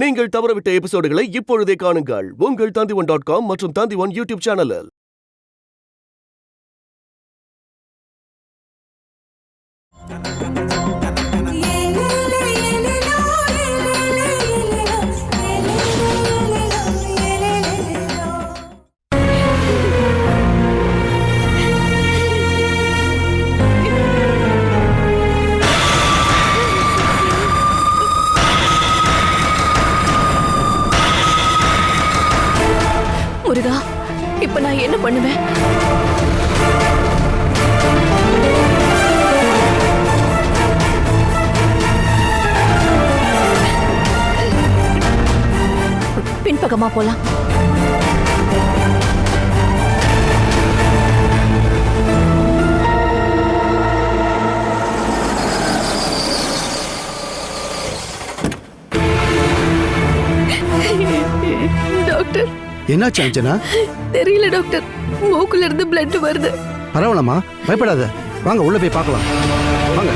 நீங்கள் தவறவிட்ட எபிசோடுகளை இப்பொழுதே காணுங்கள் உங்கள் Tandivan.com மற்றும் Tandivan யூடியூப் சேனலில். முருகா, இப்ப நான் என்ன பண்ணுவேன்? பின்பக்கமா போலாம். டாக்டர், என்னாச்சு அஞ்சனா? தெரியல டாக்டர், மூக்குல இருந்து பிளட் வருது. பரவாயில்லம்மா, பயப்படாத. வாங்க உள்ள போய் பார்க்கலாம். வாங்க.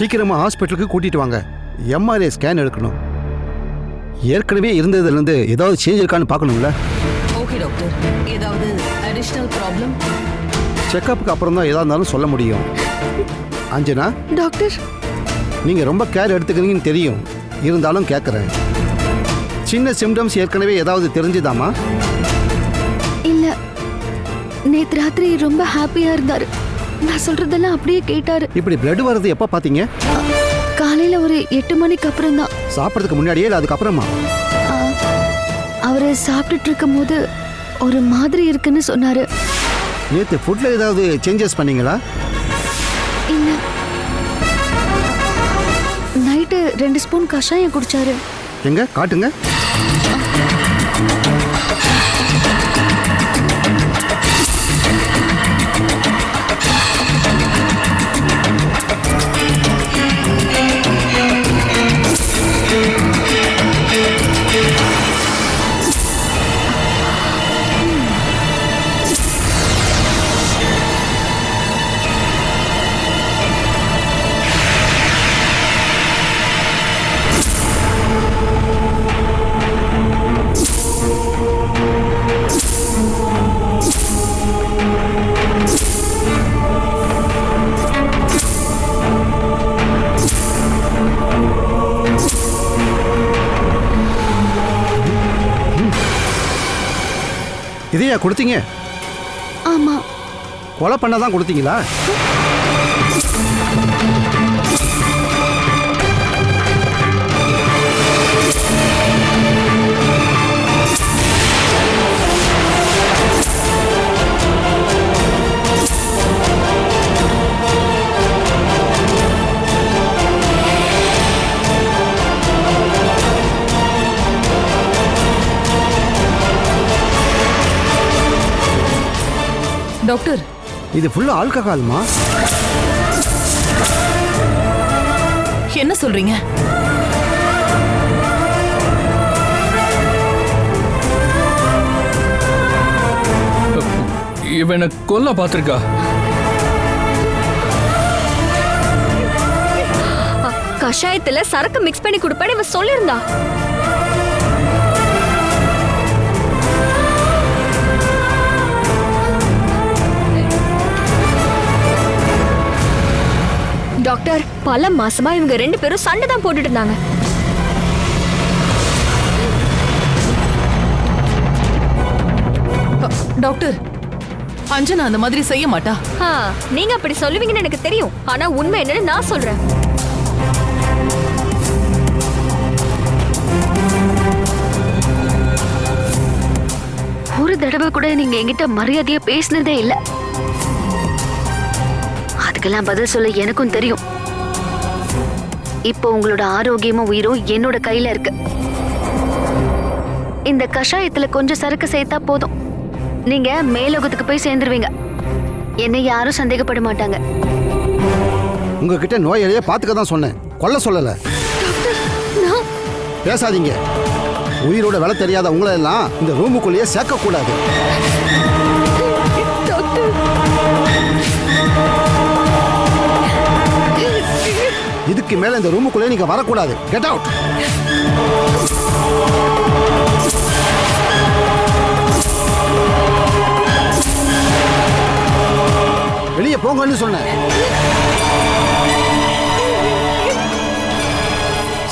சீக்கிரமா ஹாஸ்பிட்டலுக்கு கூட்டிட்டு வாங்க. எம்ஆர்ஐ ஸ்கேன் எடுக்கணும். ஏற்கனவே இருந்ததுலேருந்து ஏதாவது சேஞ்ச் இருக்கான்னு பார்க்கணும்ல. ஓகே டாக்டர், ஏதாவது அடிஷனல் ப்ராப்ளம்? செக்கப்புக்கு அப்புறம் தான் ஏதா இருந்தாலும் சொல்ல முடியும். அஞ்சனா டாக்டர், நீங்க ரொம்ப கேர் எடுத்துக்கிறீங்கன்னு தெரியும், இருந்தாலும் கேட்குறேன். சின்ன சிம்டம்ஸ் ஏற்கனவே ஏதாவது தெரிஞ்சுதாமா? இல்ல, நேத்து ராத்திரி ரொம்ப ஹாப்பியா இருந்தாரு. நான் சொல்றதெல்லாம் அப்படியே கேட்டாரு. இப்படி பிளட் வர்றது எப்போ பார்த்தீங்க? காலையில ஒரு 8 மணிக்கு அப்புறம் தான். சாப்பிட்றதுக்கு முன்னாடியே இல்லை அதுக்கப்புறமா? அவரு சாப்பிட்டுட்டு இருக்கும் போது ஒரு மாதிரி இருக்குன்னு சொன்னாரு. நேற்று ஃபுட்டில் ஏதாவது சேஞ்சஸ் பண்ணீங்களா? இல்ல, நைட்டு 2 ஸ்பூன் கஷாயம் குடிச்சாரு. எங்க காட்டுங்க. இதையா கொடுத்தீங்க? ஆமா. கொலை பண்ண தான் கொடுத்தீங்களா? டாக்டர், இது ஃபுல்லா ஆல்கஹால்மா? என்ன சொல்றீங்க? இவனை கொல்ல பார்த்திருக்கா. கஷாயத்துல சரக்கு மிக்ஸ் பண்ணி கொடுப்பேன்னு இவ சொல்லிருந்தா. டாக்டர், பல மாசமா இவங்க 2 பேரும் சண்டை தான் போட்டுட்டு இருந்தாங்க. டாக்டர், அஞ்சனா அந்த மாதிரி செய்ய மாட்டா. நீங்க அப்படி சொல்லுவீங்கன்னு எனக்கு தெரியும். ஆனா உண்மை என்னன்னு நான் சொல்றேன். ஒரு தடவை கூட நீங்க என்கிட்ட மரியாதையா பேசினதே இல்ல. அதுக்கெல்லாம் பதில் சொல்ல எனக்கும் தெரியும். இப்போ உங்களோட ஆரோக்கியமும் உயிரும் என்னோட கையில இருக்கு. இந்த கஷாயத்துல கொஞ்சம் சரக்கு சேர்த்தா போதும், நீங்க மேலோகத்துக்கு போய் சேர்ந்துருவீங்க. என்னை யாரும் சந்தேகப்பட மாட்டாங்க. உங்ககிட்ட நோயாளியை பார்த்துக்க தான் சொன்னேன், கொல்ல சொல்லல. பேசாதீங்க. உயிரோட விலை தெரியாத உங்களை எல்லாம் இந்த ரூமுக்குள்ளேயே சேர்க்க கூடாது. இதுக்கு மேல இந்த ரூமுக்குள்ளே நீங்க வரக்கூடாது. Get out. வெளியே போங்கன்னு சொன்னேன்.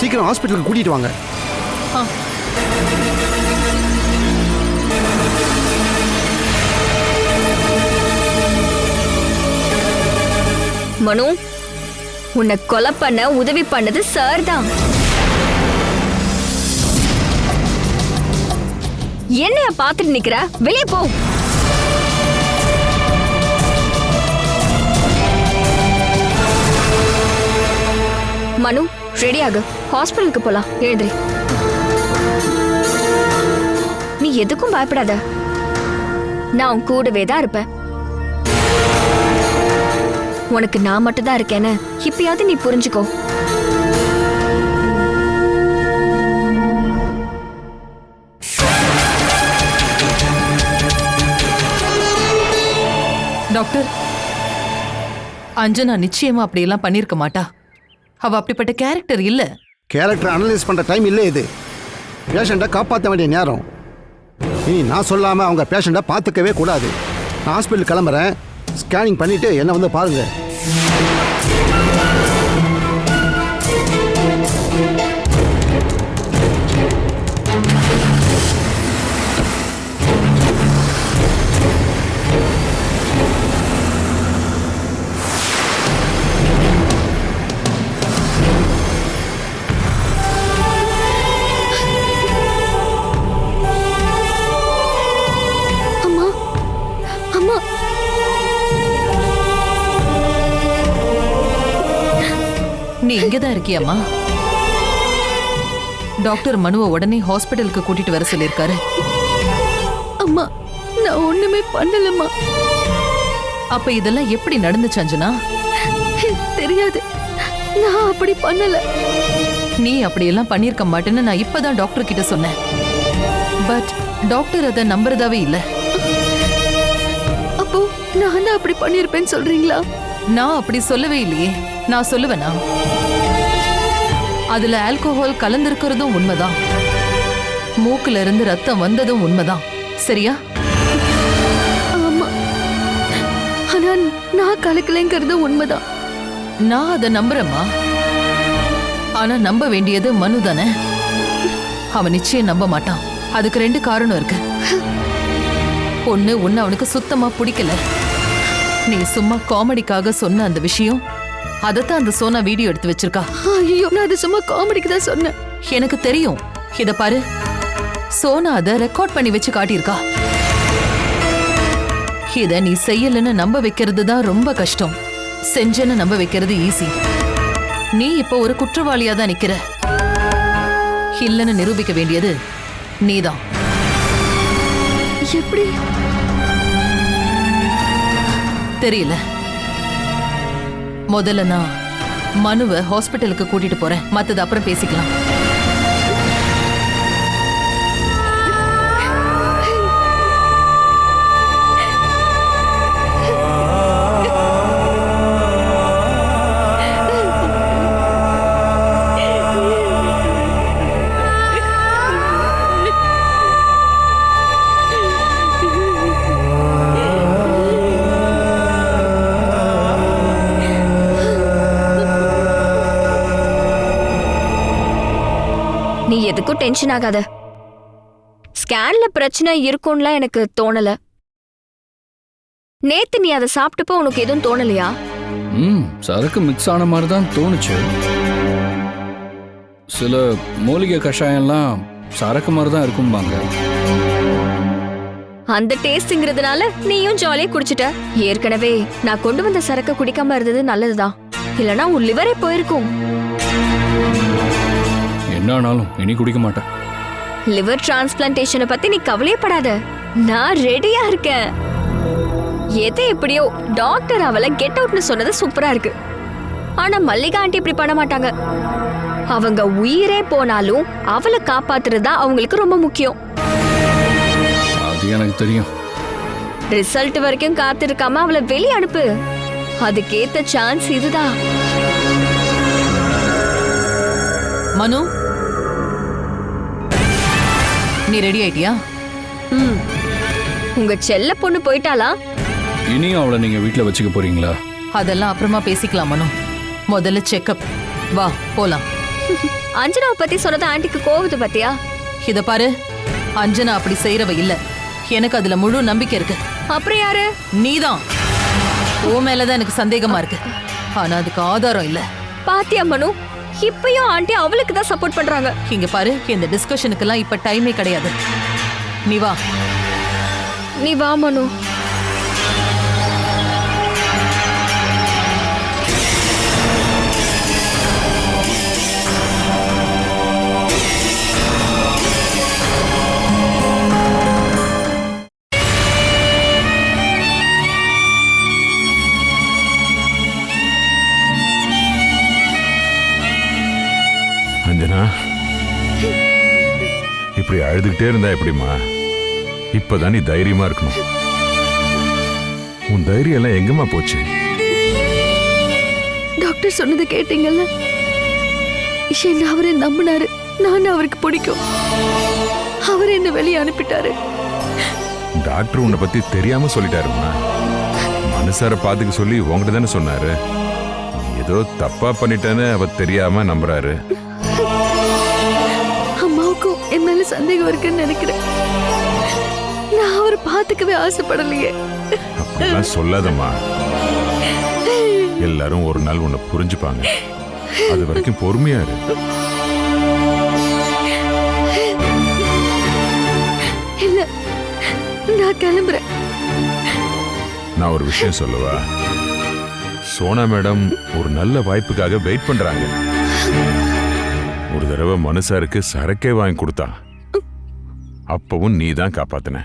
சீக்கிரம் ஹாஸ்பிட்டலுக்கு கூட்டிட்டு வாங்க. மனு, உன்னை கொலை பண்ண உதவி பண்ணது சார் தான். என்னைய பாத்துட்டு நிக்கிற? வெளியே போ. மனு, ரெடி ஆகு, ஹாஸ்பிட்டலுக்கு போலாம். எழுதுறி. நீ எதுக்கும் பயப்படாத, நான் உன் கூடவே தான் இருப்பேன். உனக்கு நான் மட்டும் தான் இருக்கேன்னு இப்பயாவது நீ புரிஞ்சுக்கோ. டாக்டர், அஞ்சனா நிச்சயமா அப்படியெல்லாம் பண்ணிருக்க மாட்டா. அவ அப்படிப்பட்ட கேரக்டர் இல்ல. கேரக்டர் அனலைஸ் பண்ற டைம் இல்லை இது. பேஷண்ட்டை காப்பாற்ற வேண்டிய நேரம். இனி நான் சொல்லாம அவங்க பேஷண்ட்டை பார்த்துக்கவே கூடாது. நான் ஹாஸ்பிட்டல் கிளம்புறேன். ஸ்கேனிங் பண்ணிட்டு என்ன வந்து பாருங்க. நீ இங்கதான் இருக்கியாமா? டாக்டர் மனுவை உடனே ஹாஸ்பிட்டலுக்கு கூட்டிட்டு வர சொல்லிருக்காரு. அம்மா, நான் ஒண்ணுமே பண்ணலம்மா. அப்ப இதெல்லாம் எப்படி நடந்துச்சு அஞ்சனா? தெரியாது, நான் அப்படி பண்ணல. நீ அப்படியெல்லாம் பண்ணிருக்க மாட்டேன்னு நான் இப்பதான் டாக்டர் கிட்ட சொன்னேன். பட் டாக்டர் அதை நம்புறதாவே இல்ல. அப்போ நான் தான் அப்படி பண்ணிருப்பேன்னு சொல்றீங்களா? நான் அப்படி சொல்லவே இல்லையே. நான் சொல்லுவேனா? அதுல ஆல்கோஹால் கலந்திருக்கிறதும் உண்மைதான், மூக்குல இருந்து ரத்தம் வந்ததும் உண்மைதான். சரியா? ஆமா, ஆனா நான் கலக்கலைங்கிறது உண்மைதான். நான் அதை நம்புறேம்மா. ஆனா நம்ப வேண்டியது மனு தானே. அவன் நிச்சயம் நம்ப மாட்டான். அதுக்கு 2 காரணம் இருக்கு. ஒண்ணு, அவனுக்கு சுத்தமா பிடிக்கல. நீ சும்மா காமெடிக்காக சொன்ன அந்த விஷயம், அதத்தான் அந்த சோனா வீடியோ எடுத்து வச்சிருக்கா. ஐயோ, நான் அது சும்மா காமெடிக்கு தான் சொன்னேன். எனக்கு தெரியும். இத பாரு, சோனா அதை ரெக்கார்ட் பண்ணி வச்சு காட்டியிருக்கா. இத நீ செய்யலன்னு நம்ப வைக்கிறது தான் ரொம்ப கஷ்டம். செஞ்சன்னு நம்ப வைக்கிறது ஈஸி. நீ இப்ப ஒரு குற்றவாளியா தான் நிக்கிற. இல்லன்னு நிரூபிக்க வேண்டியது நீதான். எப்படி தெரியல. முதல்ல நான் மனுவை ஹாஸ்பிட்டலுக்கு கூட்டிட்டு போறேன். மத்தது அப்புறம் பேசிக்கலாம். நீ எதுக்கும் டென்ஷன் ஆகாத. ஸ்கேன்ல பிரச்சனை இருக்கும்லாம் எனக்கு தோணல. நேத்து நீ அதை சாப்பிட்டப்போ உனக்கு எதுவும் தோணலையா? சரக்கு மிக்ஸ் ஆன மாதிரி தான் தோணுச்சு. சில மூலிகை கஷாயம்லாம் சரக்கு மாதிரி தான் இருக்கும்பாங்க. அந்த டேஸ்ட்ங்கிறதுனால நீயும் ஜாலியா குடிச்சிட்ட. ஏற்கனவே நான் கொண்டு வந்த சரக்கு குடிக்காம இருந்தது நல்லதுதான், இல்லனா உன் லிவரே போயிருக்கும். என்ன ஆனாலும் இனி குடிக்க மாட்டேன். லிவர் டிரான்ஸ்பிளான்டேஷனை பத்தி நீ கவலையப்படாத, நான் ரெடியா இருக்கேன். எது எப்படியோ டாக்டர் அவளை கெட் அவுட்னு சொன்னது சூப்பரா இருக்கு. ஆனா மல்லிகா ஆண்டி இப்படி பண்ண மாட்டாங்க. அவங்க உயிரே போனாலும் அவளை காப்பாத்துறதா அவங்களுக்கு ரொம்ப முக்கியம். அது எனக்கு தெரியும். ரிசல்ட் வரைக்கும் காத்திருக்காம அவளை வெளியே அனுப்பு. அதுக்கேத்த சான்ஸ் இதுதான். மனு, நீ ரெடி ஆயிட்டியா? உங்க செல்ல பொண்ணு போயிட்டாளா? இனியும் அவளை நீங்க வீட்டுல வச்சுக்க போறீங்களா? அதெல்லாம் அப்புறமா பேசிக்கலாம் மனு. முதல்ல செக்கப். வா போலாம். அஞ்சனாவை பத்தி சொன்னது ஆண்டிக்கு கோவத்தை பத்தியா? இத பாரு, அஞ்சனா அப்படி செய்யறவ இல்ல. எனக்கு அதுல முழு நம்பிக்கை இருக்கு. அப்புறம் யாரு? நீதான். ஓ மேலதான் எனக்கு சந்தேகமா இருக்கு. ஆனா அதுக்கு ஆதாரம் இல்ல. பாத்தியா மனு, இப்பயும் ஆண்டி அவளுக்கு தான் சப்போர்ட் பண்றாங்க. இங்க பாரு, இந்த டிஸ்கஷனுக்கெல்லாம் இப்ப டைமே கிடையாது. நீ வா. நீ வா மனு. அஞ்சனா, இப்படி அழுதுகிட்டே இருந்தா எப்படிமா? இப்பதான் நீ தைரியமா இருக்கணும். உன் தைரியம் எல்லாம் எங்கம்மா போச்சு? டாக்டர் சொன்னது கேட்டீங்கல்ல, என்ன அவரை நம்பினாரு. நான் அவருக்கு பிடிக்கும். அவர் என்ன வெளியே அனுப்பிட்டாரு. டாக்டர் உன்னை பத்தி தெரியாம சொல்லிட்டாருமா. மனுஷார பாத்துக்க சொல்லி உங்ககிட்ட தானே சொன்னாரு. நீ ஏதோ தப்பா பண்ணிட்டேன்னு அவர் தெரியாம நம்புறாரு. அம்மாவுக்கும் என் மேல சந்தேகம் இருக்குன்னு நினைக்கிறேன். நான் அவரை பார்த்துக்கவே ஆசைப்படலையே. அப்படிலாம் சொல்லாதம்மா. எல்லாரும் ஒரு நாள் உன்னை புரிஞ்சுப்பாங்க. அது வரைக்கும் பொறுமையா இரு. இல்ல, நான் கிளம்புறேன். நான் ஒரு விஷயம் சொல்லவா? சோனா மேடம் ஒரு நல்ல வாய்ப்புக்காக வெயிட் பண்றாங்க. ஒரு தடவை மனுஷாருக்கு சரக்கே வாங்கி கொடுத்தா. அப்பவும் நீ தான் காப்பாத்தின.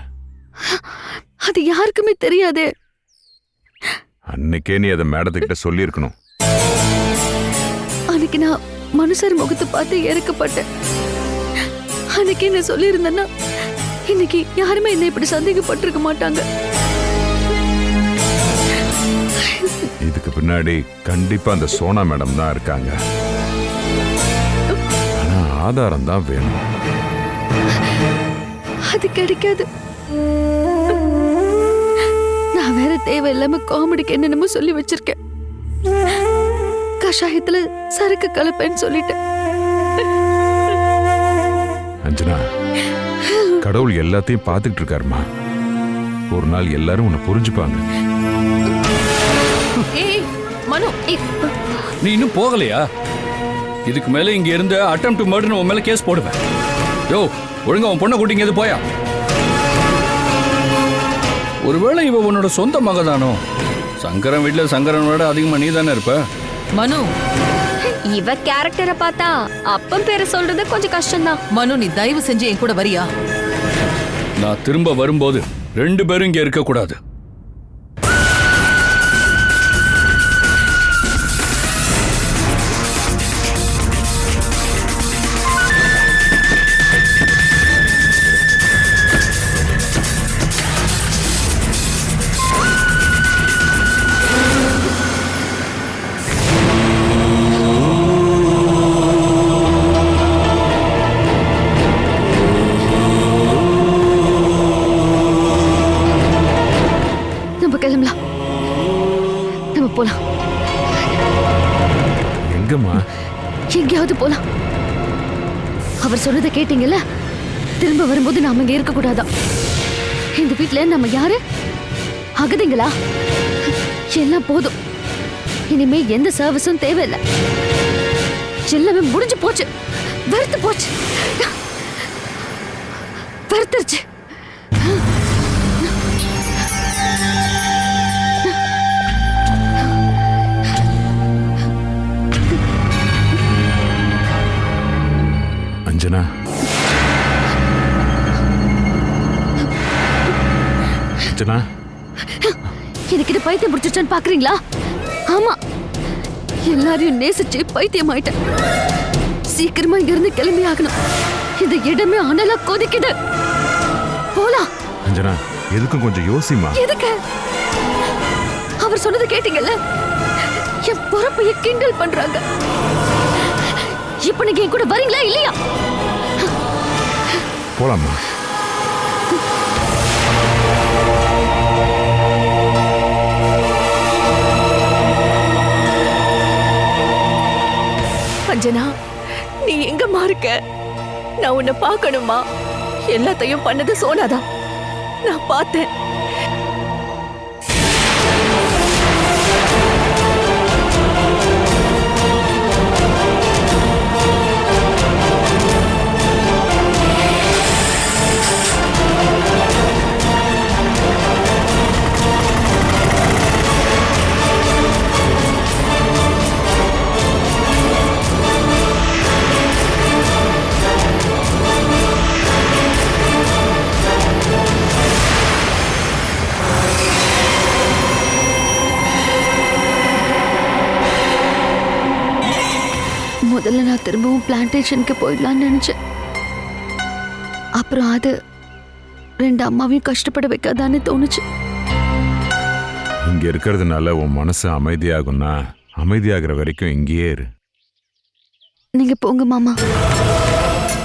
அது யாருக்குமே தெரியாதே. அன்னைக்கே நீ அதை மேடத்துக்கிட்ட சொல்லி இருக்கணும். அன்னைக்கு நான் மனுஷர் முகத்தை பார்த்து இறக்கப்பட்டேன். அன்னைக்கு என்ன சொல்லி இருந்தேன்னா இன்னைக்கு யாருமே என்ன இப்படி சந்தேகப்பட்டிருக்க மாட்டாங்க. இதுக்கு பின்னாடி கண்டிப்பா அந்த சோனா மேடம் தான் இருக்காங்க. ஆனா ஆதாரம் தான் வேணும். அது கிடைக்காது. நான் வேற தேவையில்லாம காமெடிக்கு என்னென்னமோ சொல்லி வச்சிருக்கேன். கஷாயத்துல சரக்கு கலப்பேன்னு சொல்லிட்டேன். அஞ்சனா, கடவுள் எல்லாத்தையும் பார்த்துக்கிட்டு இருக்காருமா. ஒரு நாள் எல்லாரும் உன்னை புரிஞ்சுப்பாங்க. ஏய் மனு, நீ இன்னும் போகலையா? இதுக்கு மேல இங்க இருந்து அட்டெம்ப்ட் டு மர்டர்னு உன் மேல கேஸ் போடுவேன். யோ, ஒழுங்கா உன் பொண்ணை கூட்டிங்க எது போயா? ஒருவேளை இவ உன்னோட சொந்த மகதானோ? சங்கரன் வீட்டுல சங்கரன் விட அதிகமா நீ தானே இருப்ப. மனு, இவ கேரக்டரை பார்த்தா அப்பன் பேரை சொல்றது கொஞ்சம் கஷ்டம்தான். மனு, நீ தயவு செஞ்சு என் கூட வரியா? நான் திரும்ப வரும்போது 2 பேரும் இங்க இருக்க கூடாது. கிளம்பலாம். நம்ம போலாம். எங்கம்மா? எங்கேயாவது போலாம். அவர் சொன்னதை கேட்டீங்கல்ல, திரும்ப வரும்போது நாம இங்க இருக்க கூடாதான். இந்த வீட்டுல நம்ம யாரு அகதிங்களா? எல்லாம் போதும். இனிமே எந்த சர்வீஸும் தேவையில்லை. எல்லாமே முடிஞ்சு போச்சு. வெறுத்து போச்சு. வெறுத்துருச்சு. அஞ்சனா எனக்கு இது பைத்தியம் பிடிச்சிருச்சான்னு பாக்குறீங்களா? ஆமா, எல்லாரையும் நேசிச்சு பைத்தியம் ஆயிட்டேன். சீக்கிரமா இங்க இருந்து கிளம்பி ஆகணும். இந்த இடமே அனலா கொதிக்குது. போலாம். அஞ்சனா எதுக்கும் கொஞ்சம் யோசிமா. எதுக்கு? அவர் சொன்னது கேட்டீங்கல்ல? என் பொறுப்பைய கிண்டல் பண்றாங்க. இப்ப நீங்க என் கூட வரீங்களா இல்லையா? போலாமா? அஞ்சனா, நீ எங்கம்மா இருக்க? நான் உன்னை பார்க்கணுமா? எல்லாத்தையும் பண்ணது சோனாதான். நான் பார்த்தேன். முதல்ல நான் திரும்பவும் பிளான்டேஷனுக்கு போயிடலான்னு நினைச்சேன். அப்புறம் அது ரெண்டு அம்மாவையும் கஷ்டப்பட வைக்காதான்னு தோணுச்சு. இங்க இருக்கிறதுனால உன் மனசு அமைதியாகும்னா அமைதியாகிற வரைக்கும் இங்கேயே இரு. நீங்க போங்க மாமா.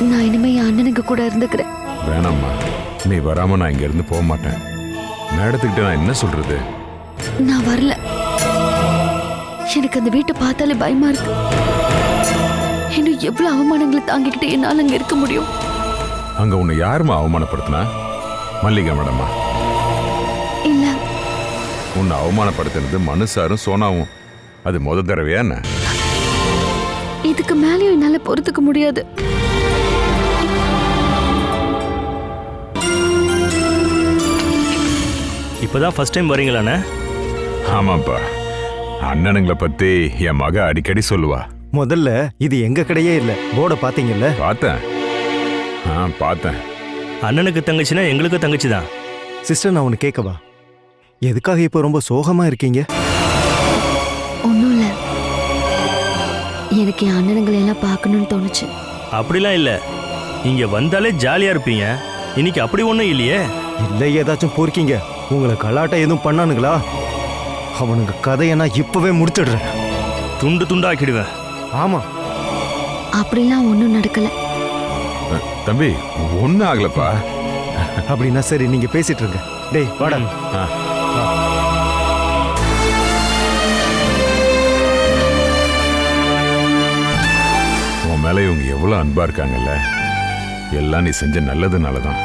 நான் இனிமே என் அண்ணனுக்கு கூட இருந்துக்கிறேன். வேணாம்மா, நீ வராம நான் இங்க இருந்து போக மாட்டேன். மேடத்துக்கிட்ட நான் என்ன சொல்றது? நான் வரல. எனக்கு அந்த வீட்டை பார்த்தாலே பயமா இருக்கு. இன்னும் எவ்வளவு அவமானங்களை தாங்கிக்கிட்டு என்னால அங்க இருக்க முடியும்? அங்க உன்னை யாருமா அவமானப்படுத்தினா? மல்லிகா மேடமா? இல்ல, உன்னை அவமானப்படுத்தினது மனுஷாரும் சோனாவும். அது முதல் தடவையா என்ன? இதுக்கு மேலேயும் என்னால பொறுத்துக்க முடியாது. இப்பதான் ஃபர்ஸ்ட் டைம் வரீங்களாண்ணே? ஆமாப்பா, அண்ணனுங்களை பத்தி என் மக அடிக்கடி சொல்லுவா. முதல்ல இது எங்க கடையே இல்ல. போர்டை பாத்தீங்கல்ல? பார்த்தேன். பார்த்தேன். அண்ணனுக்கு தங்கச்சினா எங்களுக்கு தங்கச்சி தான். சிஸ்டர், நான் ஒன்று கேட்கவா? எதுக்காக இப்போ ரொம்ப சோகமா இருக்கீங்க? ஒன்றும் இல்லை, எனக்கு என் அண்ணனுங்களை எல்லாம் பார்க்கணும்னு தோணுச்சு. அப்படிலாம் இல்லை, இங்க வந்தாலே ஜாலியா இருப்பீங்க. இன்னைக்கு அப்படி ஒன்றும் இல்லையே. இல்லை, ஏதாச்சும் பொறுக்கீங்க? உங்களை கலாட்டம் எதுவும் பண்ணானுங்களா? அவனுங்க கதையை நான் இப்பவே முடிச்சிடுறேன். துண்டு துண்டாக்கிடுவேன். ஆமா, அப்படிலாம் ஒன்றும் நடக்கல. தம்பி, ஒன்றும் ஆகலப்பா. அப்படின்னா சரி, நீங்க பேசிட்டு இருங்க. டேய் வாடா. உன் மேல இவங்க எவ்வளவு அன்பா இருக்காங்கல்ல. எல்லாம் நீ செஞ்ச நல்லதுனாலதான்.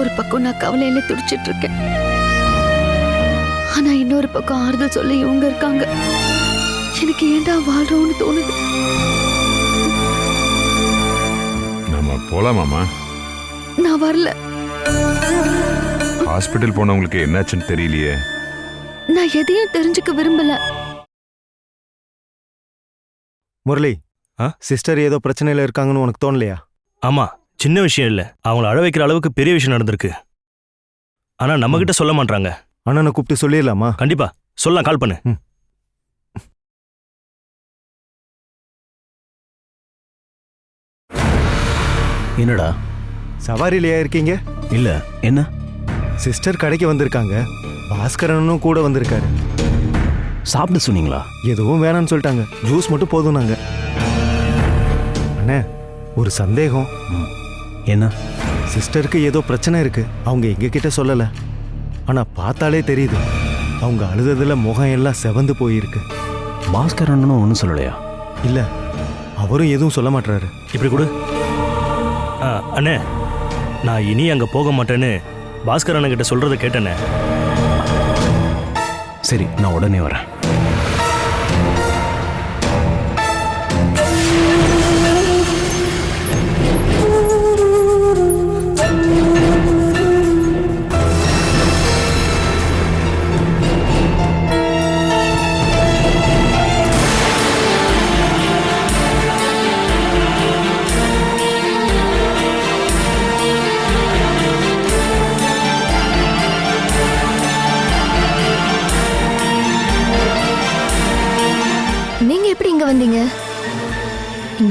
ஒரு பக்கம் நான் கவலையில துடிச்சிட்டு இருக்கேன். ஆனா இன்னொரு பக்கம் ஆறுதல் சொல்ல இவங்க இருக்காங்க. எனக்கு ஏண்டா வாழ்றோம்னு தோணுது. நம்ம போலாமாமா? நான் வரல. ஹாஸ்பிட்டல் போனவங்களுக்கு என்னாச்சுன்னு தெரியலையே. நான் எதையும் தெரிஞ்சுக்க விரும்பல. முரளி, சிஸ்டர் ஏதோ பிரச்சனையில இருக்காங்கன்னு உனக்கு தோணலையா? ஆமா, சின்ன விஷயம் இல்லை, அவங்கள அழ வைக்கிற அளவுக்கு பெரிய விஷயம் நடந்திருக்கு. ஆனா நம்ம கிட்ட சொல்ல மாட்டாங்க. அண்ணனை கூப்பிட்டு சொல்லிடலாமா? கண்டிப்பா சொல்லலாம், கால் பண்ணு. என்னடா சவாரிலையா இருக்கீங்க? இல்ல, என்ன? சிஸ்டர் கடைக்கு வந்திருக்காங்க. பாஸ்கரனும் கூட வந்திருக்காரு. சாப்பிட சொன்னீங்களா? எதுவும் வேணாம்னு சொல்லிட்டாங்க. ஜூஸ் மட்டும் போதும் நாங்க. அண்ணே, ஒரு சந்தேகம். என்ன? சிஸ்டருக்கு ஏதோ பிரச்சனை இருக்கு. அவங்க எங்க கிட்ட சொல்லல. ஆனா பார்த்தாலே தெரியுது, அவங்க அழுததுல முகம் எல்லாம் செவந்து போயிருக்கு. பாஸ்கர் அண்ணனும் ஒன்றும் சொல்லலையா? இல்ல, அவரும் எதுவும் சொல்ல மாட்டாரு. இப்படி கொடு. அண்ணே, நான் இனி அங்க போக மாட்டேன்னு பாஸ்கர் அண்ணன் கிட்ட சொல்றதை கேட்டேனே. சரி, நான் உடனே வரேன்.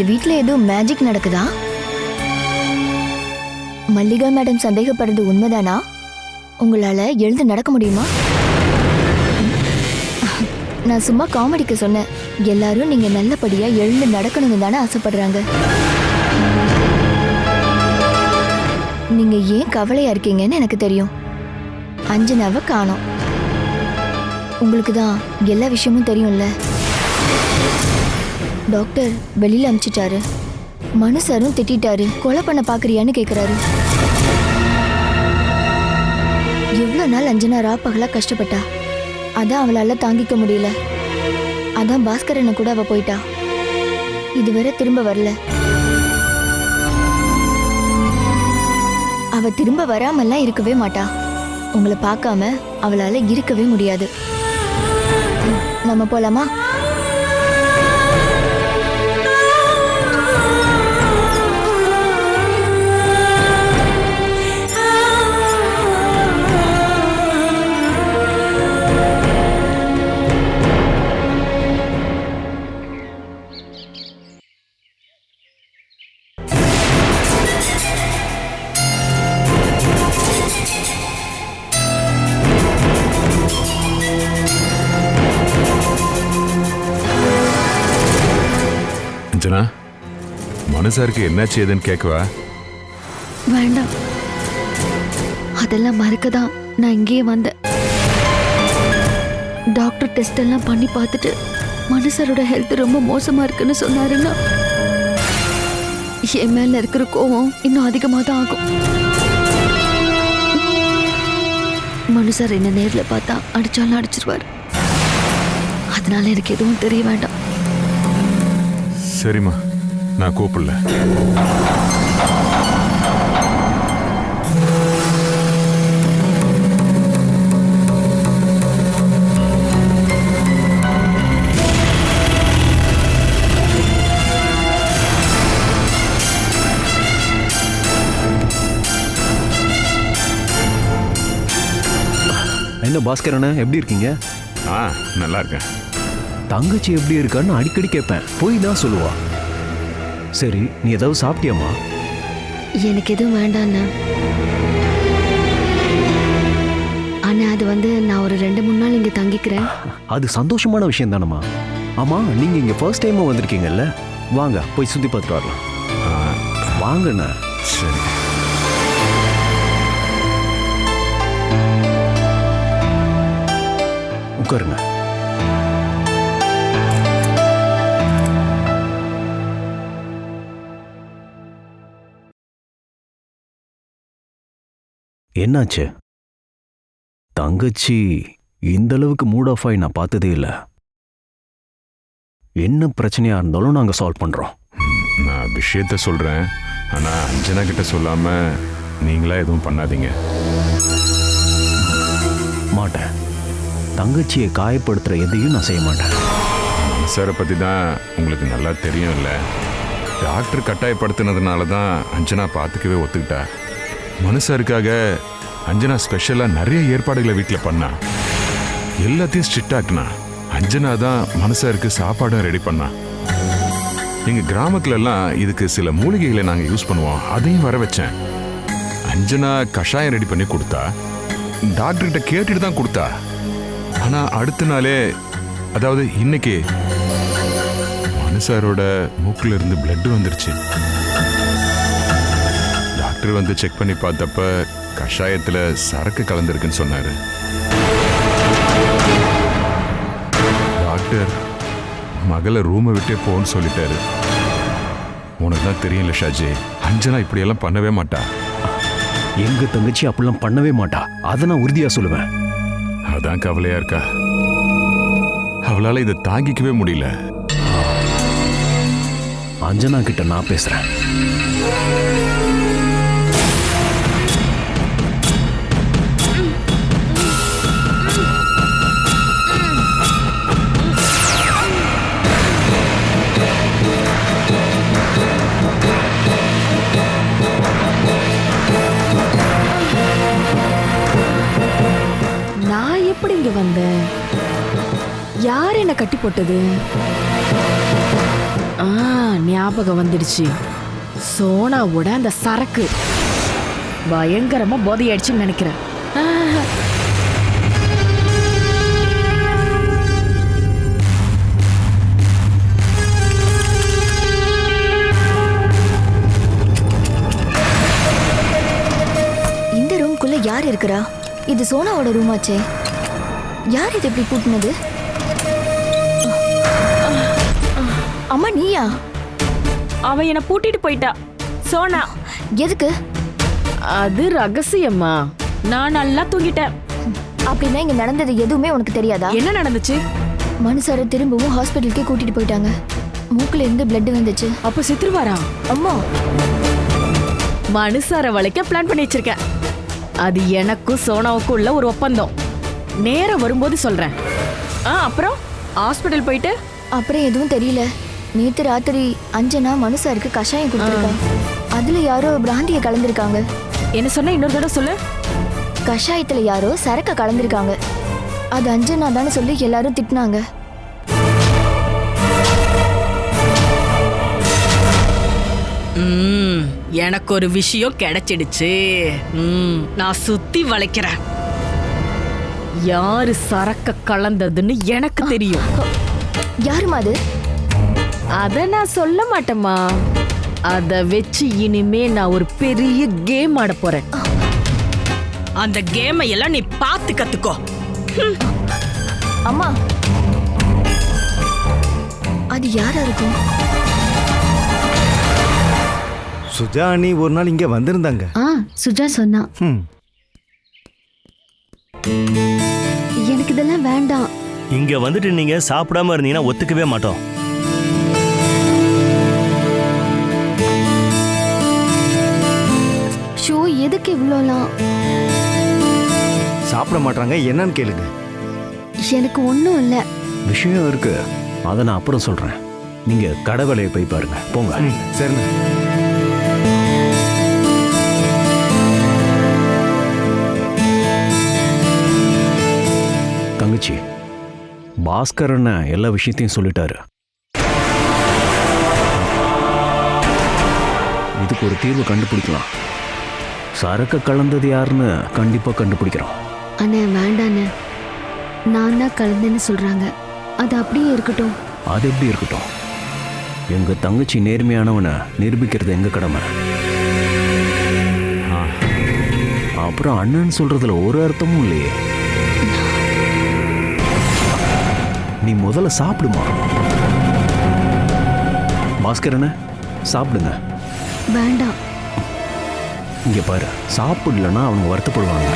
இந்த வீட்ல ஏதோ மேஜிக் நடக்குதா? மல்லிகா மேடம் சந்தேகப்படுறது உண்மைதானா? உங்களால எழுந்து நடக்க முடியுமா? நான் சும்மா காமெடிக்கு சொன்னேன். எல்லாரும் நீங்க நல்லபடியா எழுந்து நடக்கணும்னு தானே ஆசைப்படுறாங்க. நீங்க ஏன் கவலையா இருக்கீங்கன்னு எனக்கு தெரியும். அஞ்சனாவை காணோம். உங்களுக்கு தான் எல்லா விஷயமும் தெரியும்ல. டாக்டர் வெளியில அனுப்பிச்சிட்டாரு. மனு சாரும் திட்டாரு. கொலை பண்ண பாக்குறியான்னு கேக்குறாரு. எவ்வளவு நாள் அஞ்சனா ராப்பகலா கஷ்டப்பட்டா. அதான் அவளால தாங்கிக்க முடியல. அதான் பாஸ்கரனை கூட அவ போயிட்டா. இதுவரை திரும்ப வரல. அவ திரும்ப வராமல்லாம் இருக்கவே மாட்டா. உங்களை பார்க்காம அவளால இருக்கவே முடியாது. நம்ம போலாமா? அஞ்சனா, மனசாருக்கு என்னாச்சு ஏதுன்னு கேட்கவா? வேண்டாம், அதெல்லாம் மறக்கதான் நான் இங்கேயே வந்தேன். டாக்டர் டெஸ்ட் எல்லாம் பண்ணி பார்த்துட்டு மனுஷரோட ஹெல்த் ரொம்ப மோசமா இருக்குன்னு சொன்னாருன்னா என் மேல இருக்கிற கோவம் இன்னும் அதிகமாக தான் ஆகும். மனுஷர் என்ன நேர்ல பார்த்தா அடிச்சாலும் அடிச்சிருவார். அதனால எனக்கு எதுவும் தெரிய வேண்டாம். சரிம்மா, நான் கூப்பிடல. என்ன பாஸ்கரண்ணா, எப்படி இருக்கீங்க? நல்லா இருக்கேன். தங்கச்சி எப்படி இருக்கான்னு அடிக்கடி கேட்பேன். போய் தான் சொல்லுவா. சரி, நீ ஏதாவது சாப்பிட்டியாமா? எனக்கு எதுவும் வேண்டாண்ணா. ஆனா அது நான் ஒரு 2-3 நாள் இங்க தங்கிக்கிறேன். அது சந்தோஷமான விஷயம் தானம்மா. ஆமா, நீங்க இங்க ஃபர்ஸ்ட் டைமா வந்திருக்கீங்கல்ல, வாங்க போய் சுத்தி பார்த்துட்டு வரலாம். வாங்கண்ணா. சரி. உட்காருங்க. என்னாச்சு? தங்கச்சி இந்த அளவுக்கு மூட் ஆஃப் ஆகி நான் பார்த்ததே இல்லை. என்ன பிரச்சனையா இருந்தாலும் நாங்கள் சால்வ் பண்றோம். நான் விஷயத்த சொல்றேன், ஆனா அஞ்சனா கிட்ட சொல்லாம நீங்களா எதுவும் பண்ணாதீங்க. மாட்டேன். தங்கச்சியை காயப்படுத்துற எதையும் நான் செய்ய மாட்டேன். சாரை பத்தி தான் உங்களுக்கு நல்லா தெரியும் இல்லை? டாக்டர் கட்டாயப்படுத்தினதுனால தான் அஞ்சனா பார்த்துக்கவே ஒத்துக்கிட்டா. மனுஷருக்காக அஞ்சனா ஸ்பெஷலாக நிறைய ஏற்பாடுகளை வீட்டில் பண்ணா. எல்லாத்தையும் ஸ்ட்ரிக்ட் ஆக்குனா. அஞ்சனா தான் மனுஷருக்கு சாப்பாடும் ரெடி பண்ணா. எங்கள் கிராமத்துலலாம் இதுக்கு சில மூலிகைகளை நாங்கள் யூஸ் பண்ணுவோம். அதையும் வர வச்சேன். அஞ்சனா கஷாயம் ரெடி பண்ணி கொடுத்தா. டாக்டர்கிட்ட கேட்டுட்டு தான் கொடுத்தா. ஆனால் அடுத்த நாளே, அதாவது இன்னைக்கு, மனுஷரோட மூக்கில் இருந்து பிளட் வந்துருச்சு. டாக்டர் வந்து செக் பண்ணி பார்த்தப்ப கஷாயத்தில் சரக்கு கலந்துருக்குன்னு சொன்னாரு. டாக்டர் மகளை ரூமை விட்டே போன்னு சொல்லிட்டாரு. உனக்கு தான் தெரியல ஷாஜி, அஞ்சனா இப்படியெல்லாம் பண்ணவே மாட்டா. எங்க தங்கச்சி அப்படிலாம் பண்ணவே மாட்டா. அதை நான் உறுதியா சொல்லுவேன். அதான் கவலையா இருக்கா. அவளால இதை தாங்கிக்கவே முடியல. அஞ்சனா கிட்ட நான் பேசுறேன். நான் எப்படி இங்க வந்தேன்? யார் என்ன கட்டி போட்டது? ஞாபகம் வந்துடுச்சு. சோனாவோட அந்த சரக்கு பயங்கரமா போதையாயிடுச்சுன்னு நினைக்கிறேன். இந்த ரூம்குள்ள யார் இருக்கிறா? இது சோனாவோட ரூமாச்சே. யார் இது இப்படி பூட்டினது? அம்மா நீயா? அவ என்ன பூட்டிட்டு போயிட்டா. சோனா எதுக்கு? அது ரகசியம்மா. நான் நல்லா தூங்கிட்டேன். அப்படின்னா இங்க நடந்தது எதுவுமே உனக்கு தெரியாதா? என்ன நடந்துச்சு? மனுஷார திரும்பவும் ஹாஸ்பிட்டலுக்கே கூட்டிட்டு போயிட்டாங்க. மூக்குல இருந்து பிளட் வந்துச்சு. அப்ப சித்ருவாரா? அம்மா மனுஷார வளைக்க பிளான் பண்ணி வச்சிருக்கேன். அது எனக்கும் சோனாவுக்கும் உள்ள ஒரு ஒப்பந்தம். நேரம் வரும்போது சொல்றேன். அப்புறம் ஹாஸ்பிட்டல் போயிட்டு அப்புறம் எதுவும் தெரியல. நேத்து ராத்திரி அஞ்சனா மனுஷாருக்கு கஷாயம் கொடுத்துருக்கா. அதுல யாரோ பிராந்திய கலந்துருக்காங்க. என்ன சொன்ன? இன்னொரு தடவை சொல்லு. கஷாயத்துல யாரோ சரக்க கலந்துருக்காங்க. அது அஞ்சனா தானே சொல்லி எல்லாரும் திட்டினாங்க. எனக்கு ஒரு விஷயம் கிடைச்சிடுச்சு. நான் சுத்தி வளைக்கிறேன். யாரு சரக்க கலந்ததுன்னு எனக்கு தெரியும். யாருமா அது? அத நான் சொல்ல மாட்டேம்மா. அத வச்சு இனிமே நான் ஒரு பெரிய கேம் ஆட போறேன். அந்த கேமை எல்லாம் நீ பார்த்து கத்துக்கோ. அம்மா அது யாரா இருக்கும்? சுஜா அண்ணி ஒரு நாள் இங்க வந்திருந்தாங்க. சுஜா சொன்னா. எனக்கு இதெல்லாம் வேண்டாம். இங்க வந்துட்டு நீங்க சாப்பிடாம இருந்தீங்கன்னா ஒத்துக்கவே மாட்டோம். ஷோ எதுக்கு இவ்வளோலாம்? சாப்பிட மாட்டாங்க, என்னன்னு கேளுங்க. எனக்கு ஒன்றும் இல்லை. விஷயம் இருக்கு, அதை நான் அப்புறம் சொல்றேன். நீங்க கடை வேலையை போய் பாருங்க, போங்க. சரிண்ணா. தங்கச்சி, பாஸ்கர் அண்ணன் எல்லா விஷயத்தையும் சொல்லிட்டாரு. இதுக்கு ஒரு தீர்வு கண்டுபிடிக்கலாம். சரக்கு கலந்தது யாருன்னு கண்டிப்பா கண்டுபிடிக்கிறோம். அண்ணே வேண்டாண்ணே, நான் தான் கலந்தேன்னு சொல்றாங்க. அது அப்படியே இருக்கட்டும். அது எப்படி இருக்கட்டும்? எங்க தங்கச்சி நேர்மையானவனை நிரூபிக்கிறது எங்க கடமை. அப்புறம் அண்ணன் சொல்றதுல ஒரு அர்த்தமும் இல்லையே. நீ முதல்ல சாப்பிடுமா. பாஸ்கரண்ண சாப்பிடுங்க. வேண்டாம். இங்க பாரு, சாப்பிடலன்னா அவங்க வருத்தப்படுவாங்க.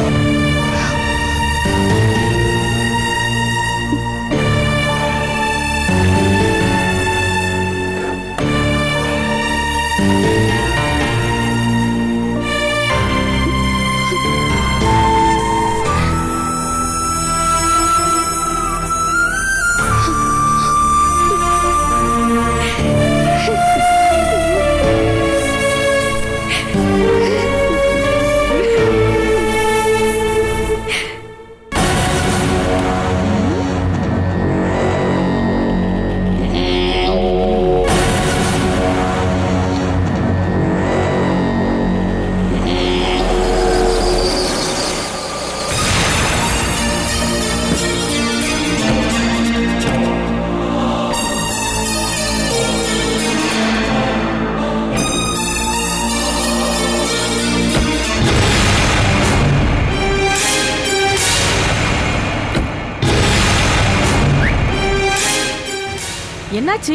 என்னாச்சு?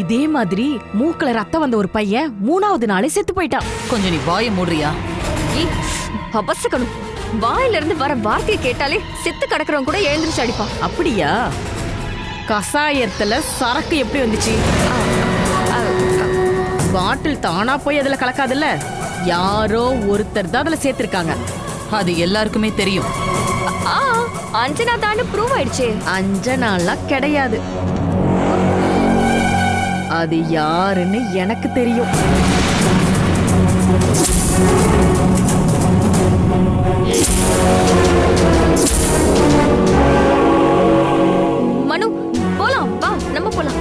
இதே மாதிரி மூக்குல ரத்தம் வந்த ஒரு பையன் 3வது நாளே செத்து போயிட்டான். கொஞ்சம் நீ வாயை மூடுறியா? அவசக்கணும். வாயில இருந்து வர வார்த்தையை கேட்டாலே செத்து கிடக்குறவங்க கூட எழுந்திருச்சு அடிப்பான். அப்படியா? கசாயத்துல சரக்கு எப்படி வந்துச்சு? பாட்டில் தானா போய் அதுல கலக்காதுல்ல. யாரோ ஒருத்தர் தான் அதுல சேர்த்திருக்காங்க. அது எல்லாருக்குமே தெரியும். அஞ்சனா தான் ப்ரூவ் ஆயிடுச்சு. அஞ்சனாலாம் கிடையாது. அது யாருன்னு எனக்கு தெரியும். மனு போலாம், வா நம்ம போலாம்.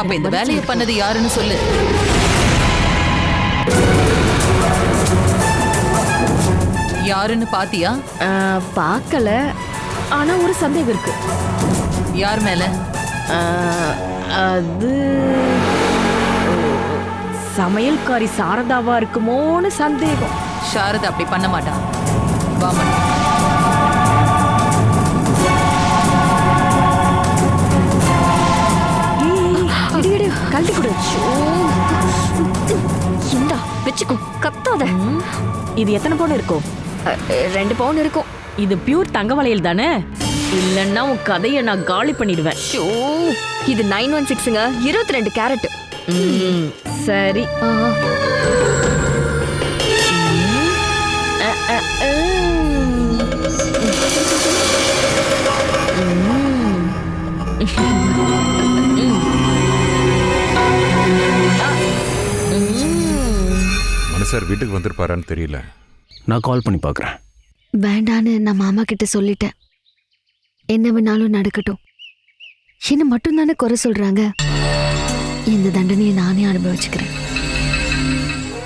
அப்ப இந்த வேலையை பண்ணது யாருன்னு சொல்லு. யாருன்னு பாத்தியா? பார்க்கல, ஆனா ஒரு சந்தேகம் இருக்கு. யார் மேல? அது சமையல்காரி சாரதாவா இருக்குமோன்னு சந்தேகம். சாரதா அப்படி பண்ண மாட்டா. வாமன், கழட்டி கொடு. இந்தா வச்சுக்கோ, கத்தாத. இது எத்தனை பவுன் இருக்கும்? 2 பவுன் இருக்கும். இது பியூர் தங்க வளையல் தானே? இல்லன்னா உன் கதையை நான் காலி பண்ணிடுவேன். இது 916ங்க, 22 கேரட். சரி. மனுஷார் வீட்டுக்கு வந்திருப்பாரான்னு தெரியல. நான் கால் பண்ணி பார்க்குறேன். வேண்டான்னு நான் மாமா கிட்ட சொல்லிட்டேன். என்ன வேணாலும் நடக்கட்டும். என்ன மட்டும்தானே குறை சொல்றாங்க. இந்த தண்டனையை நானே அனுபவிச்சுக்கிறேன்.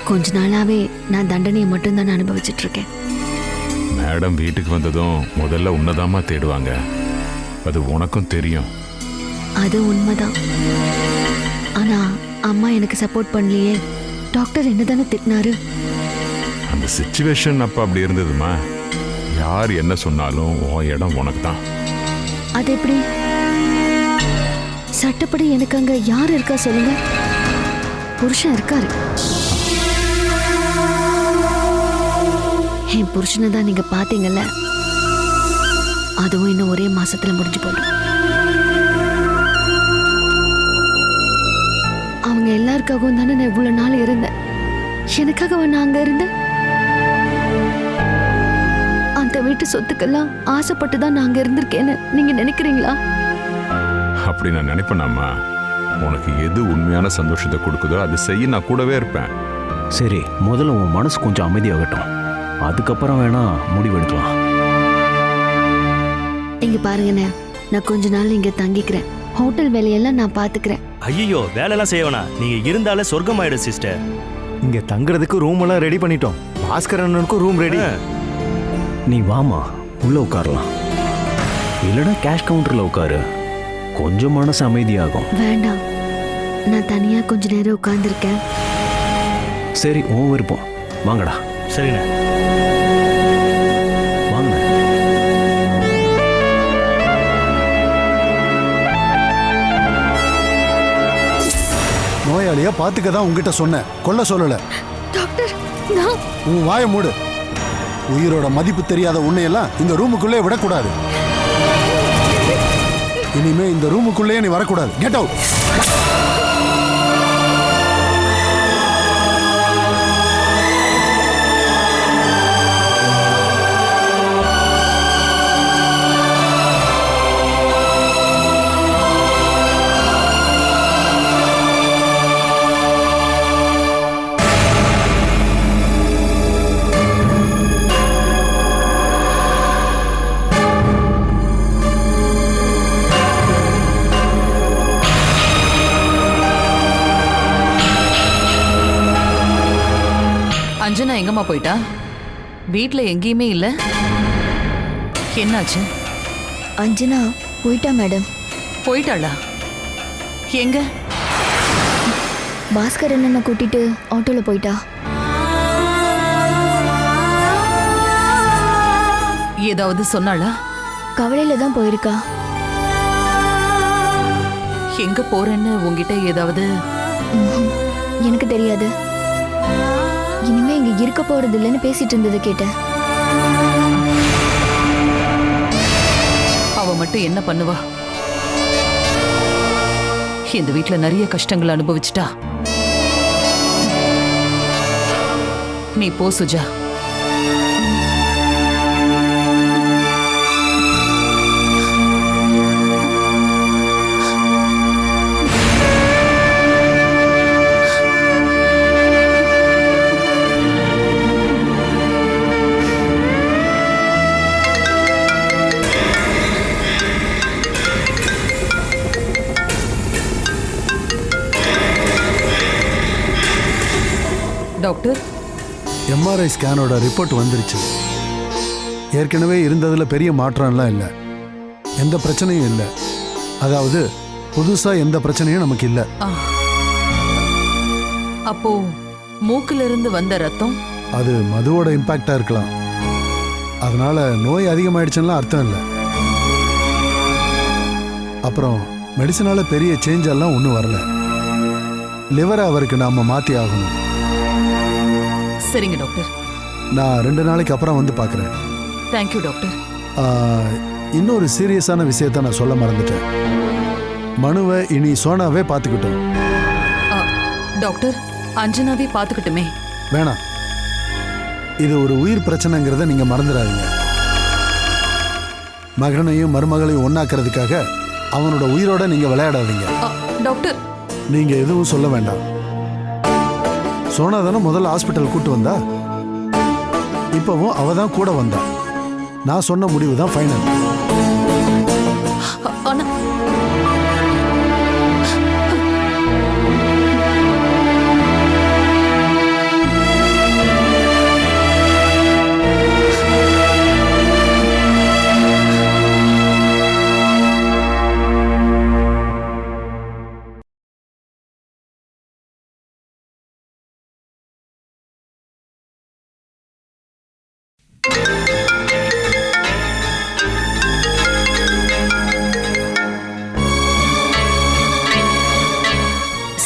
கொஞ்ச நாளாவே நான் தண்டனையை மட்டும்தானே அனுபவிச்சுட்டு இருக்கேன். மேடம் வீட்டுக்கு வந்ததும் முதல்ல உன்னதாமா தேடுவாங்க. அது உனக்கும் தெரியும். அது உண்மைதான். ஆனா அம்மா எனக்கு சப்போர்ட் பண்ணலையே. டாக்டர் என்னதானே திட்டினாரு. அந்த சிச்சுவேஷன் அப்ப அப்படி இருந்ததுமா. யார் என்ன சொன்னாலும் உன் இடம் உனக்கு தான். அது எப்படி? சட்டப்படி எனக்கு அங்க யார் இருக்கா சொல்லுங்க? புருஷன் இருக்காரு. என் புருஷனை தான் நீங்க பாத்தீங்கல்ல. அதுவும் இன்னும் ஒரே மாசத்துல முடிஞ்சு போடும். அவங்க எல்லாருக்காகவும் தானே நான் இவ்வளவு நாள் இருந்தேன். எனக்காக நான் அங்க இருந்தேன். அந்த வீட்டு சொத்துக்கெல்லாம் ஆசைப்பட்டு தான் நான் அங்க இருந்திருக்கேன்னு நீங்க நினைக்கிறீங்களா? அப்படி நான் நினைப்பேனாம்மா. உனக்கு எது உண்மையான சந்தோஷத்தை கொடுக்குதோ அது செய்ய நான் கூடவே இருப்பேன். சரி, முதல்ல உன் மனசு கொஞ்சம் அமைதியாகட்டும். அதுக்கப்புறம் வேணா முடிவெடுக்கலாம். இங்க பாருங்கண்ணே, நான் கொஞ்ச நாள் இங்க தங்கிக்கிறேன். ஹோட்டல் வேலையெல்லாம் நான் பாத்துக்கிறேன். ஐயோ, வேலையெல்லாம் செய்ய வேணாம். நீங்க இருந்தாலே சொர்க்கமாயிடும் சிஸ்டர். இங்க தங்குறதுக்கு ரூம் எல்லாம் ரெடி பண்ணிட்டோம். பாஸ்கர் அண்ணனுக்கும் ரூம் ரெடி. நீ வாமா, உள்ள உட்காரலாம். இல்லைன்னா கேஷ் கவுண்டர்ல உட்காரு. கொஞ்சம் மனசு அமைதியாகும். வேண்டாம், நான் தனியா கொஞ்ச நேரம் உட்கார்ந்துருக்கேன். சரி, உன் விருப்பம். வாங்கடா. சரிண்ணே. வாங்க. நோயாளியா பாத்துக்க தான் உங்ககிட்ட சொன்னேன், கொல்ல சொல்லல. டாக்டர், நான் உன் வாயை மூடு. உயிரோட மதிப்பு தெரியாத உன்னையெல்லாம் இந்த ரூமுக்குள்ளே விடக்கூடாது. இனிமே இந்த ரூமுக்குள்ளேயே நீ வரக்கூடாது. Get out. அஞ்சனா எங்கம்மா போயிட்டா? வீட்ல எங்கேயுமே இல்ல. என்னாச்சு? அஞ்சனா போயிட்டா மேடம். போயிட்டாளா? எங்க? பாஸ்கர் அண்ணனை கூட்டிட்டு ஆட்டோல போயிட்டா. ஏதாவது சொன்னாளா? கவலையில தான் போயிருக்கா. எங்க போறேன்னு உங்ககிட்ட ஏதாவது? எனக்கு தெரியாது. இனிமே இங்க இருக்க போறது இல்லைன்னு பேசிட்டு இருந்தது கேட்டேன். அவ மட்டும் என்ன பண்ணுவா? இந்த வீட்ல நிறைய கஷ்டங்கள் அனுபவிச்சிட்டா. நீ போ சுஜா. டாக்டர் எம்ஆர்ஐ ஸ்கேனோட ரிப்போர்ட் வந்துருச்சு. ஏற்கனவே இருந்ததில் பெரிய மாற்றம்லாம் இல்லை, எந்த பிரச்சனையும் இல்லை. அதாவது புதுசாக எந்த பிரச்சனையும் நமக்கு இல்லை. அப்போ மூக்குல இருந்து வந்த ரத்தம் அது மதுவோட இம்பாக்டாக இருக்கலாம். அதனால நோய் அதிகமாயிடுச்சுன்னா அர்த்தம் இல்லை. அப்புறம் மெடிசனால பெரிய சேஞ்ச் எல்லாம் ஒன்றும் வரல. லிவரை அவருக்கு நாம மாற்றி ஆகணும். சரிங்க டாக்டர். நான் 2 நாளைக்கு அப்புறம் வந்து பார்க்குறேன். Thank you doctor. இன்னொரு சீரியஸான விஷயத்த நான் சொல்ல மறந்துட்டேன். மனுவை இனி சோனாவே பார்த்துக்கிட்டோம். டாக்டர், அஞ்சனாவே பார்த்துக்கிட்டுமே. வேணாம், இது ஒரு உயிர் பிரச்சனைங்கிறத நீங்க மறந்துடாதீங்க. மகனையும் மருமகளையும் ஒன்னாக்குறதுக்காக அவனோட உயிரோட நீங்க விளையாடாதீங்க. டாக்டர், நீங்க எதுவும் சொல்ல வேண்டாம். சோனா தானே முதல்ல ஹாஸ்பிட்டல் கூட்டு வந்தா, இப்பவும் அவ தான் கூட வந்தா. நான் சொன்ன முடிவு தான் ஃபைனல்.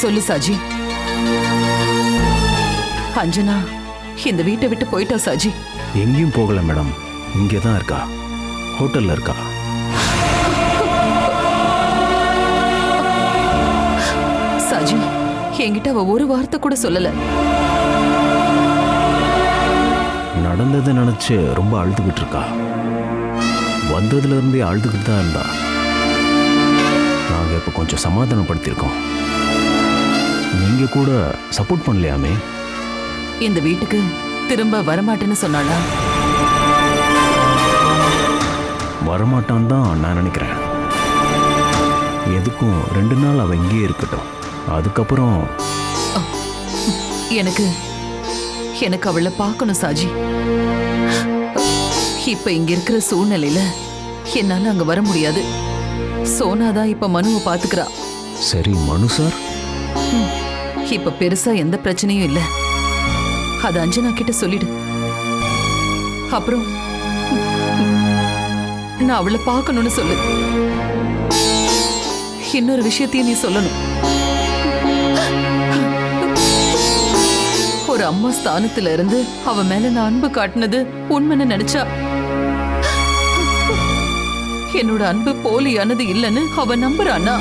சொல்லு சாஜி. அஞ்சனா இந்த வீட்டை விட்டு போயிட்டா சாஜி? எங்கேயும் போகல மேடம், இங்கே தான் இருக்கா, ஹோட்டல்ல இருக்கா. சாஜி, என்கிட்ட அவ ஒரு வார்த்தை கூட சொல்லல. நடந்ததை நினைச்சு ரொம்ப அழுதுகிட்டு இருக்கா. வந்ததுல இருந்தே அழுதுகிட்டு தான் இருந்தா. நாங்க இப்ப கொஞ்சம் சமாதானப்படுத்தியிருக்கோம். நீங்க கூட சப்போர்ட் பண்ணலையாமே? இந்த வீட்டுக்கு திரும்ப வரமாட்டேன்னு சொன்னாளா? வரமாட்டான் தான் நான் நினைக்கிறேன். எதுக்கும் 2 நாள் அவ இங்கேயே இருக்கட்டும், அதுக்கப்புறம் எனக்கு அவளை பார்க்கணும் சாஜி. இப்ப இங்க இருக்கிற சூழ்நிலையில என்னால அங்க வர முடியாது. சோனாதான் இப்ப மனுவை பாத்துக்கிறா. சரி மனு சார், இப்ப பெருசா எந்த பிரச்சனையும் இல்ல, அது அஞ்சனா கிட்ட சொல்லிடு. அப்புறம் நான் அவளை பார்க்கணும்னு சொல்லு. இன்னொரு விஷயத்தையும் நீ சொல்லணும். ஒரு அம்மா ஸ்தானத்துல இருந்து அவ மேல நான் அன்பு காட்டினது உண்மைன்னு நினைச்சா என்னோட அன்பு போலியானது இல்லைன்னு அவ நம்புறானா?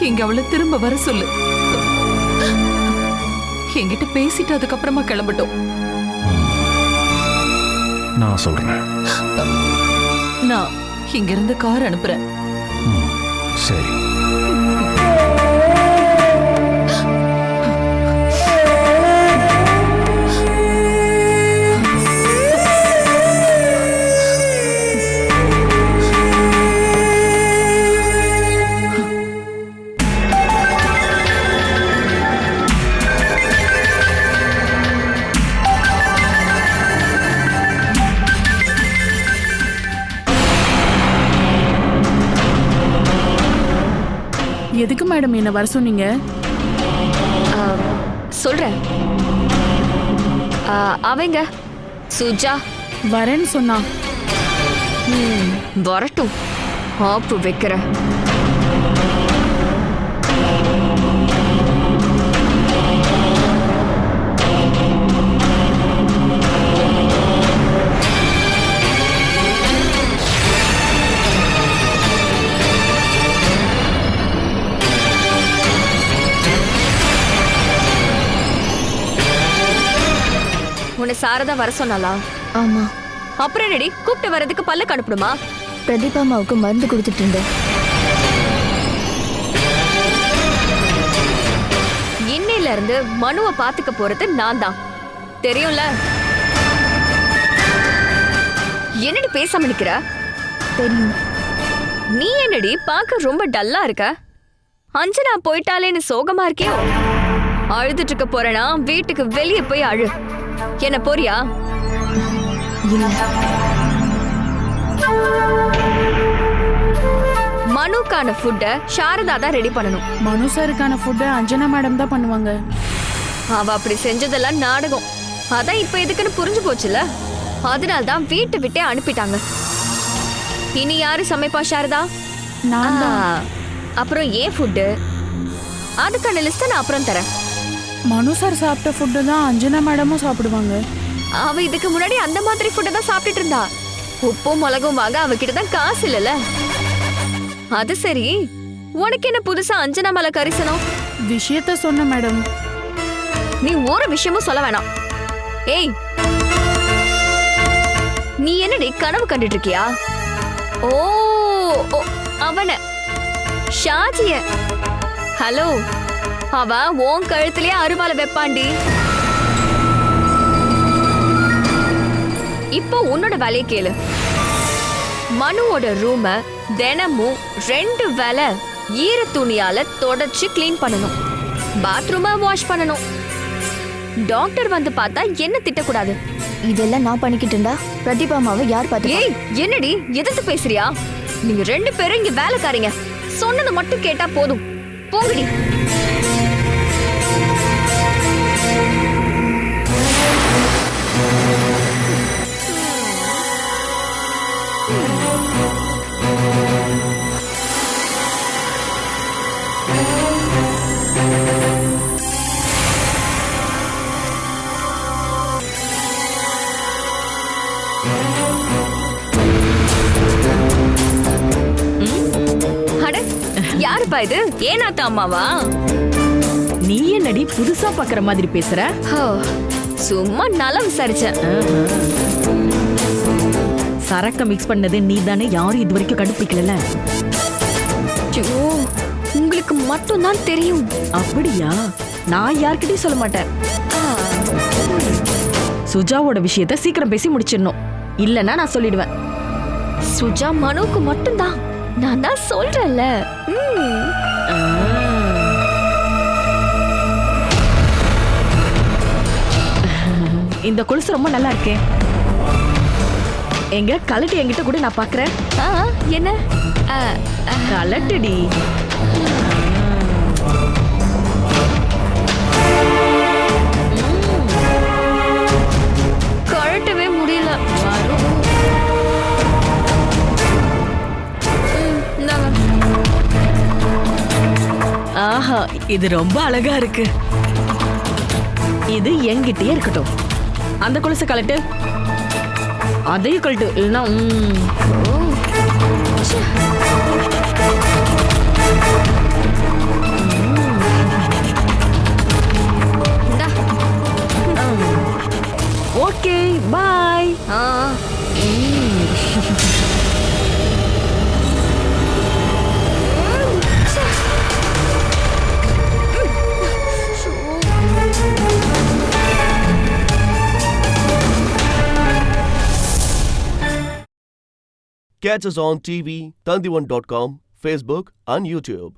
இங்க அவளை திரும்ப வர சொல்லு. என்கிட்ட பேசிட்டு அதுக்கப்புறமா கிளம்பட்டும். நான் சொல்றேன். நான் இங்க இருந்து கார் அனுப்புறேன். சரி. எதுக்கு மேடம் என்ன வர சொன்னீங்க? சொல்றேன். அவங்க சுஜா வரேன்னு சொன்னா. வரட்டும், ஆப்பு வைக்கிறேன். உன்னை சாரதா வர சொன்னாலா? ஆமா. அப்புறம் என்னடி கூப்பிட்டு வர்றதுக்கு பல்லுக்கு அனுப்பணுமா? பிரதீபா அம்மாவுக்கு மருந்து கொடுத்துட்டு இருந்தேன். இன்னையில இருந்து மனுவை பாத்துக்க போறது நான் தான், தெரியும்ல? என்னடி பேசாம நிக்கிற? தெரியும். நீ என்னடி பார்க்க ரொம்ப டல்லா இருக்க? அஞ்சனா போயிட்டாலேன்னு சோகமா இருக்கியோ? அழுதுட்டு இருக்க போறேனா வீட்டுக்கு வெளியே போய் அழு. என்ன போறியா? மனுக்கான ஃபுட்டை சாரதா தான் ரெடி பண்ணணும். மனு சாருக்கான ஃபுட்டை அஞ்சனா மேடம் தான் பண்ணுவாங்க. அவ அப்படி செஞ்சதெல்லாம் நாடகம். அதான் இப்ப எதுக்குன்னு புரிஞ்சு போச்சுல. அதனால தான் வீட்டை விட்டே அனுப்பிட்டாங்க. இனி யாரு சமைப்பா சாரதா? நான் தான். அப்புறம் ஏன் ஃபுட்டு அதுக்கான லிஸ்ட்டை நான் அப்புறம் தரேன். மனு சார் சாப்பிட்ட ஃபுட்டு தான் அஞ்சனா மேடமும் சாப்பிடுவாங்க. அவ இதுக்கு முன்னாடி அந்த மாதிரி ஃபுட்டை தான் சாப்பிட்டுட்டு இருந்தா. உப்பும் மிளகும் வாங்க அவகிட்ட தான் காசு இல்லைல்ல. அது சரி, உனக்கு என்ன புதுசா அஞ்சனா மேல கரிசனம்? விஷயத்த சொன்ன மேடம். நீ ஒரு விஷயமும் சொல்ல வேணாம். ஏய், நீ என்னடி கனவு கண்டுட்டு இருக்கியா? ஓ அவன ஷாஜிய. ஹலோ, அவ உன் கழுத்துலயே அருவால வெப்பாண்டி. இப்போ உன்னோட வேலையை கேளு. மனுவோட ரூம தினமும் 2 வேளை ஈர துணியால தொடச்சு கிளீன் பண்ணணும். பாத்ரூமை வாஷ் பண்ணணும். டாக்டர் வந்து பார்த்தா என்ன திட்டக்கூடாது. இதெல்லாம் நான் பண்ணிக்கிட்டு இருந்தா பிரதீபா அம்மாவை யார் பார்த்து? ஏய், என்னடி எதிர்த்து பேசுறியா? நீங்க 2 பேரும் இங்க வேலைக்காரீங்க. சொன்னது மட்டும் கேட்டா போதும். போங்கடி. யாருப்பா இது? ஏனாத்த அம்மாவா? நீ என்னடி புதுசா பாக்குற மாதிரி பேசுற? சும்மா நல்லா விசாரிச்சேன். சரக்க மிக்ஸ் பண்ணது நீ தானே, யாரும் இது வரைக்கும் கண்டுபிடிக்கல. உங்களுக்கு மட்டும் தான் தெரியும். அப்படியா? நான் யார்கிட்டயும் சொல்ல மாட்டேன். சுஜாவோட விஷயத்த சீக்கிரம் பேசி முடிச்சிடணும், இல்லன்னா நான் சொல்லிடுவேன். சுஜா மனுக்கு மட்டும் தான். நான் தான் சொல்றேன்ல. இந்த கொலுசு ரொம்ப நல்லா இருக்கே. எங்க கலட்டி என்கிட்ட கூட நான் பாக்குறேன். என்ன கலட்டுடி. கழட்டவே முடியல. ஆஹா, இது ரொம்ப அழகா இருக்கு. இது என்கிட்டயே இருக்கட்டும். அந்த கொலுசை கலட்டு. அதையும் கழட்டு, இல்லைன்னா okay bye. Catch us on TV, Tandivan.com, Facebook and YouTube.